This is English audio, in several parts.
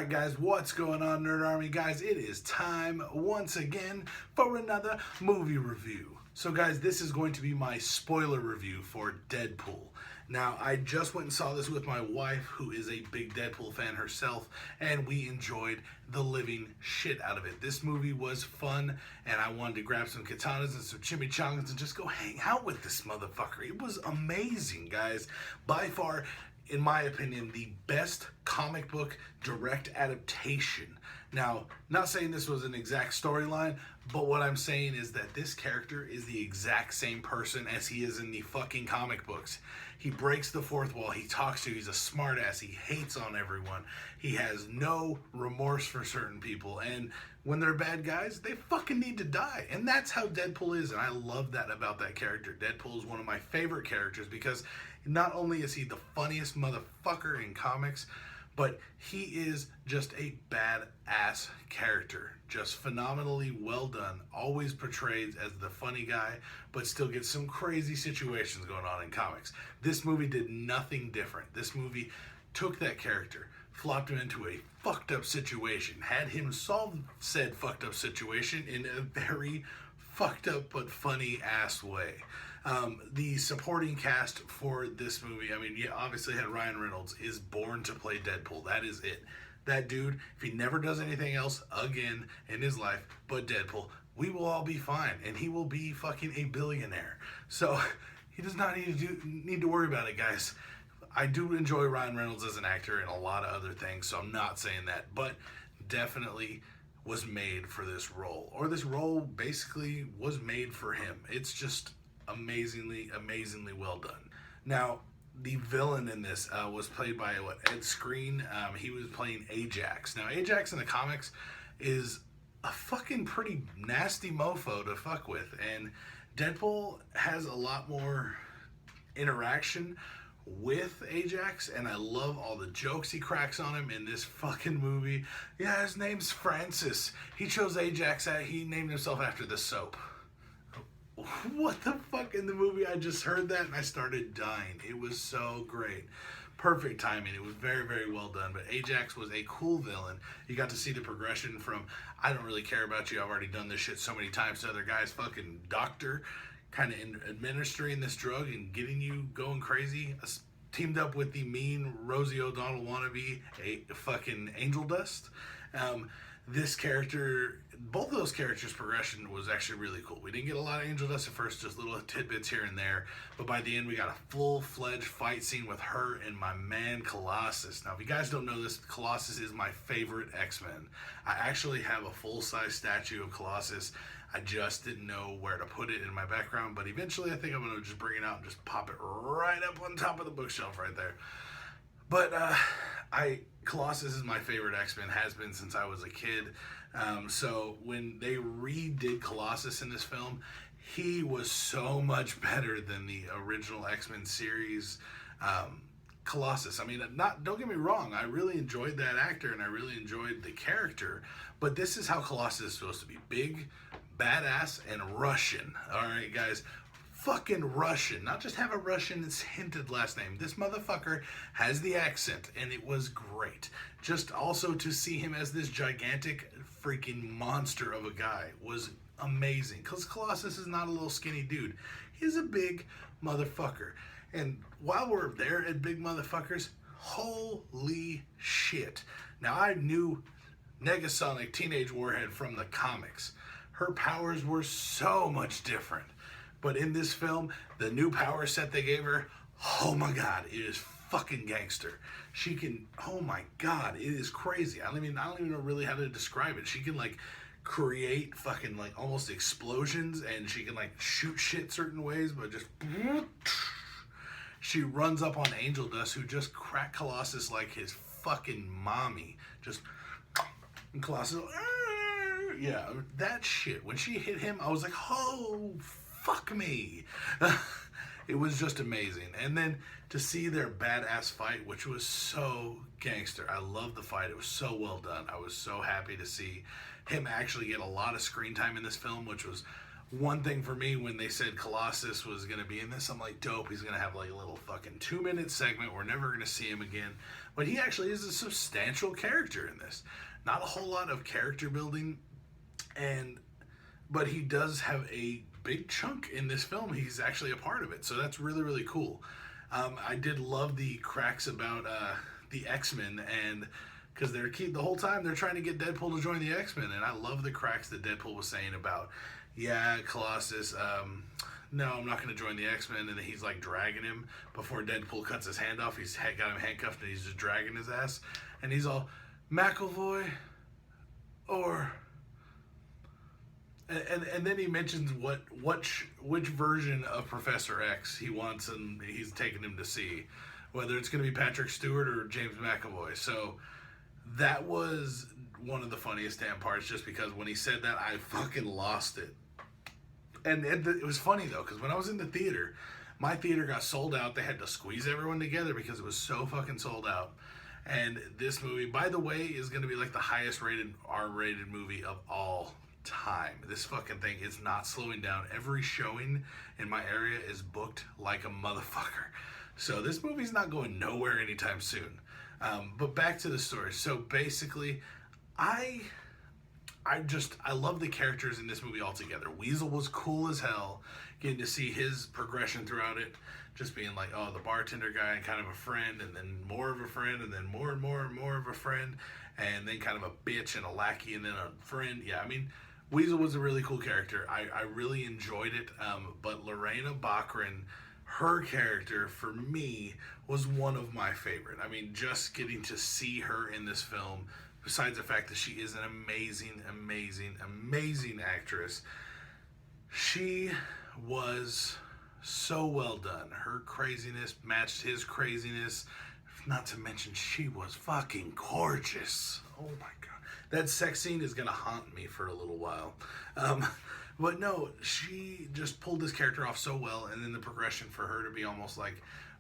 Alright guys, what's going on, Nerd Army? Guys, it is time once again for another movie review. So guys, this is going to be my spoiler review for Deadpool. Now, I just went and saw this with my wife, who is a big Deadpool fan herself, and we enjoyed the living shit out of it. This movie was fun, and I wanted to grab some katanas and some chimichangas and just go hang out with this motherfucker. It was amazing, guys. By far, in my opinion, the best comic book direct adaptation. Now, not saying this was an exact storyline, but what I'm saying is that this character is the exact same person as he is in the fucking comic books. He breaks the fourth wall, he talks to you, he's a smartass, he hates on everyone, he has no remorse for certain people, and when they're bad guys, they fucking need to die. And that's how Deadpool is, and I love that about that character. Deadpool is one of my favorite characters because not only is he the funniest motherfucker in comics, but he is just a badass character. Just phenomenally well done. Always portrayed as the funny guy, but still gets some crazy situations going on in comics. This movie did nothing different. This movie took that character, flopped him into a fucked up situation, had him solve said fucked up situation in a very fucked up but funny ass way. The supporting cast for this movie, I mean, yeah, obviously had Ryan Reynolds, is born to play Deadpool. That is it. That dude, if he never does anything else again in his life but Deadpool, we will all be fine, and he will be fucking a billionaire. So he does not need to worry about it, guys. I do enjoy Ryan Reynolds as an actor and a lot of other things, so I'm not saying that, but definitely was made for this role, or this role basically was made for him. It's just amazingly well done. Now, the villain in this was played by Ed Skrein. He was playing Ajax. Now, Ajax in the comics is a fucking pretty nasty mofo to fuck with, and Deadpool has a lot more interaction with Ajax, and I love all the jokes he cracks on him in this fucking movie. Yeah, his name's Francis. He chose Ajax, he named himself after the soap. What the fuck? In the movie, I just heard that and I started dying. It was so great. Perfect timing. It was very well done. But Ajax was a cool villain. You got to see the progression from, I don't really care about you, I've already done this shit so many times, to other guys, fucking doctor, kind of administering this drug and getting you going crazy. Teamed up with the mean Rosie O'Donnell wannabe, a fucking Angel Dust. This character, both of those characters' progression was actually really cool. We didn't get a lot of Angel Dust at first, just little tidbits here and there, but by the end we got a full-fledged fight scene with her and my man Colossus. Now, if you guys don't know this, Colossus is my favorite X-Men. I actually have a full-size statue of Colossus. I just didn't know where to put it in my background, but eventually I think I'm going to just bring it out and just pop it right up on top of the bookshelf right there. But Colossus is my favorite X-Men, has been since I was a kid. So when they redid Colossus in this film, he was so much better than the original X-Men series Colossus. I mean, don't get me wrong, I really enjoyed that actor and I really enjoyed the character, but this is how Colossus is supposed to be: big, badass, and Russian. Alright, guys. Fucking Russian. Not just have a Russian, it's hinted last name. This motherfucker has the accent, and it was great. Just also to see him as this gigantic freaking monster of a guy was amazing. Because Colossus is not a little skinny dude. He's a big motherfucker. And while we're there at big motherfuckers, holy shit. Now, I knew Negasonic Teenage Warhead from the comics. Her powers were so much different. But in this film, the new power set they gave her, oh my god, it is fucking gangster. She can, oh my god, it is crazy. I don't even know really how to describe it. She can like create fucking like almost explosions, and she can like shoot shit certain ways, but just she runs up on Angel Dust, who just cracked Colossus like his fucking mommy. Just, and Colossus, yeah, that shit. When she hit him, I was like, oh, fuck me. It was just amazing. And then to see their badass fight, which was so gangster. I love the fight. It was so well done. I was so happy to see him actually get a lot of screen time in this film, which was one thing for me when they said Colossus was going to be in this, I'm like, dope, he's going to have like a little fucking 2-minute segment. We're never going to see him again. But he actually is a substantial character in this. Not a whole lot of character building, but he does have a big chunk in this film. He's actually a part of it. So that's really, really cool. I did love the cracks about the X-Men, and because the whole time they're trying to get Deadpool to join the X-Men, and I love the cracks that Deadpool was saying about, yeah, Colossus, no, I'm not going to join the X-Men, and then he's like dragging him before Deadpool cuts his hand off. He's got him handcuffed, and he's just dragging his ass, and he's all, McAvoy, or... And then he mentions which version of Professor X he wants, and he's taking him to see, whether it's going to be Patrick Stewart or James McAvoy. So that was one of the funniest damn parts, just because when he said that, I fucking lost it. And it was funny though, because when I was in the theater, my theater got sold out. They had to squeeze everyone together because it was so fucking sold out. And this movie, by the way, is going to be like the highest rated R-rated movie of all time. This fucking thing is not slowing down. Every showing in my area is booked like a motherfucker. So this movie's not going nowhere anytime soon. But back to the story. So basically, I love the characters in this movie altogether. Weasel was cool as hell. Getting to see his progression throughout it. Just being like, oh, the bartender guy and kind of a friend, and then more of a friend, and then more and more and more of a friend, and then kind of a bitch and a lackey, and then a friend. Yeah, I mean, Weasel was a really cool character. I really enjoyed it. But Lorena Baccarin, her character, for me, was one of my favorite. I mean, just getting to see her in this film, besides the fact that she is an amazing, amazing, amazing actress, she was so well done. Her craziness matched his craziness. Not to mention, she was fucking gorgeous. Oh my god. That sex scene is going to haunt me for a little while. But no, she just pulled this character off so well, and then the progression for her to be almost like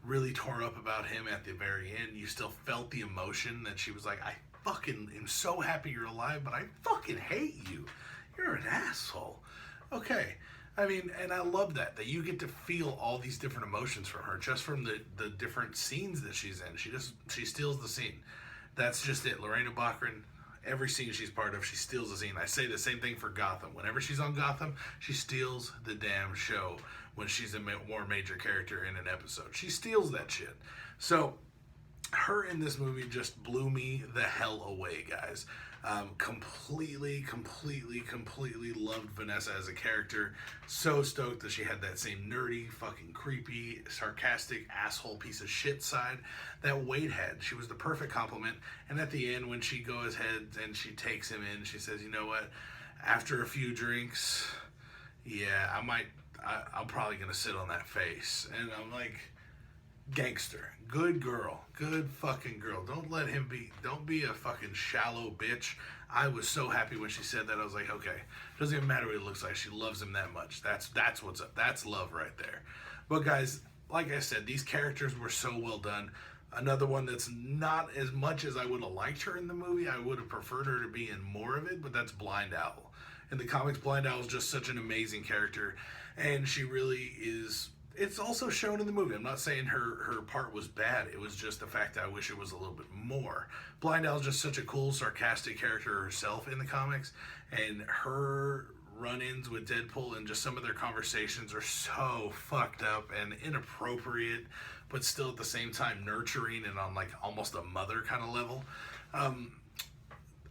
really torn up about him at the very end, you still felt the emotion that she was like, I fucking am so happy you're alive, but I fucking hate you. You're an asshole. Okay. I mean, and I love that you get to feel all these different emotions from her just from the different scenes that she's in. She steals the scene. That's just it. Lorena Baccarin, every scene she's part of, she steals the scene. I say the same thing for Gotham. Whenever she's on Gotham, she steals the damn show when she's a more major character in an episode. She steals that shit. So her in this movie just blew me the hell away, guys. Completely loved Vanessa as a character. So stoked that she had that same nerdy, fucking creepy, sarcastic, asshole piece of shit side that Wade had. She was the perfect compliment. And at the end, when she goes ahead and she takes him in, she says, you know what? After a few drinks, yeah, I'm probably gonna sit on that face. And I'm like, gangster, good girl, good fucking girl. Don't be a fucking shallow bitch. I was so happy when she said that. I was like, okay, doesn't even matter what it looks like. She loves him that much. That's what's up. That's love right there. But guys, like I said, these characters were so well done. Another one that's not as much as I would have liked her in the movie. I would have preferred her to be in more of it, but that's Blind Owl. In the comics, Blind Owl is just such an amazing character, and she really is. It's also shown in the movie. I'm not saying her part was bad. It was just the fact that I wish it was a little bit more. Blind Owl's just such a cool, sarcastic character herself in the comics. And her run-ins with Deadpool and just some of their conversations are so fucked up and inappropriate, but still at the same time nurturing and on like almost a mother kind of level.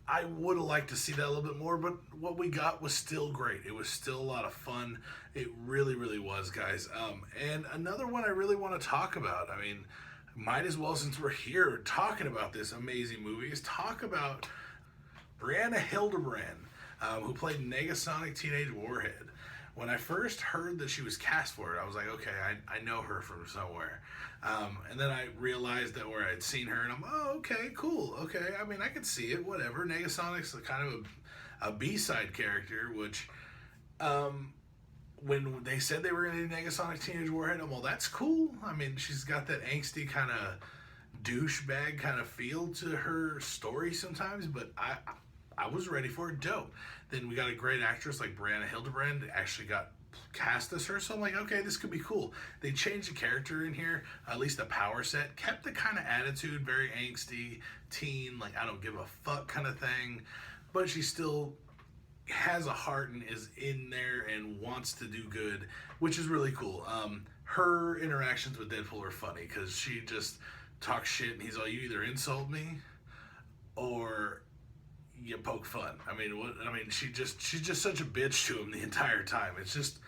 I would have liked to see that a little bit more, but what we got was still great. It was still a lot of fun. It really, really was, guys. And another one I really want to talk about, I mean, might as well, since we're here talking about this amazing movie, is talk about Brianna Hildebrand, who played Negasonic Teenage Warhead. When I first heard that she was cast for it, I was like, okay, I know her from somewhere. And then I realized that where I'd seen her, and I'm, oh, okay, cool, okay. I mean, I could see it, whatever. Negasonic's kind of a B-side character, which when they said they were going to do Negasonic Teenage Warhead, I'm, well, that's cool. I mean, she's got that angsty kind of douchebag kind of feel to her story sometimes, but I was ready for it. Dope. Then we got a great actress like Brianna Hildebrand actually got cast as her, so I'm like, okay, this could be cool. They changed the character in here, at least the power set, kept the kind of attitude, very angsty, teen, like I don't give a fuck kind of thing, but she still has a heart and is in there and wants to do good, which is really cool. Her interactions with Deadpool are funny because she just talks shit and he's like, you either insult me or you poke fun. I mean, what? I mean, she's just such a bitch to him the entire time. It's just.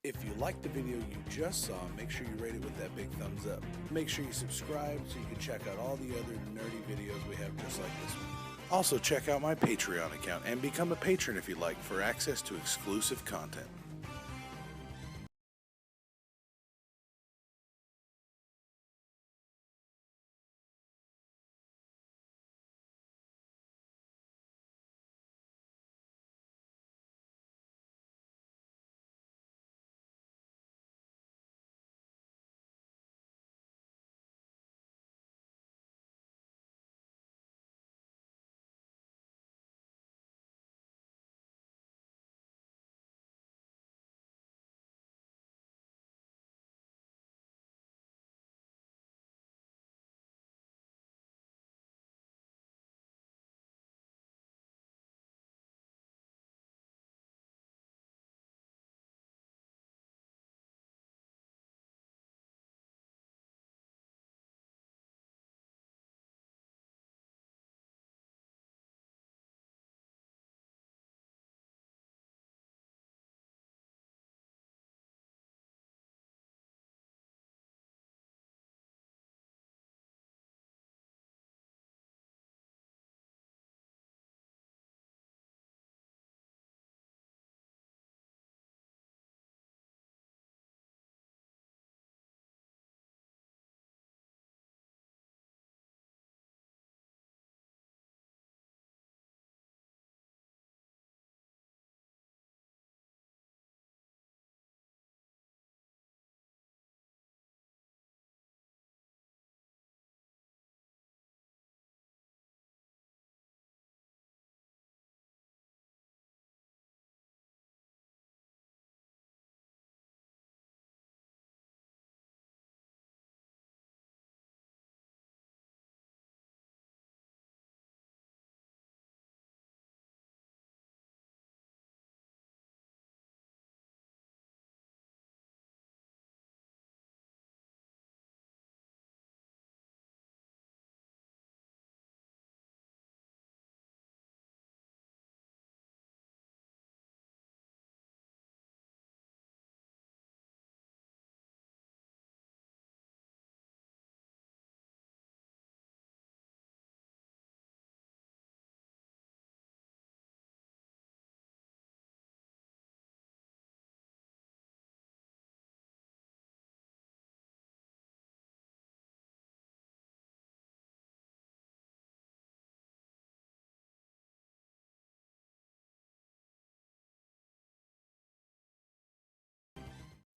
If you liked the video you just saw, make sure you rate it with that big thumbs up. Make sure you subscribe so you can check out all the other nerdy videos we have just like this one. Also, check out my Patreon account and become a patron if you like for access to exclusive content.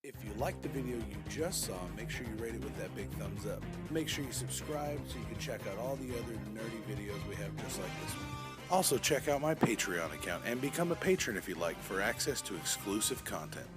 If you liked the video you just saw, make sure you rate it with that big thumbs up. Make sure you subscribe so you can check out all the other nerdy videos we have just like this one. Also, check out my Patreon account and become a patron if you like for access to exclusive content.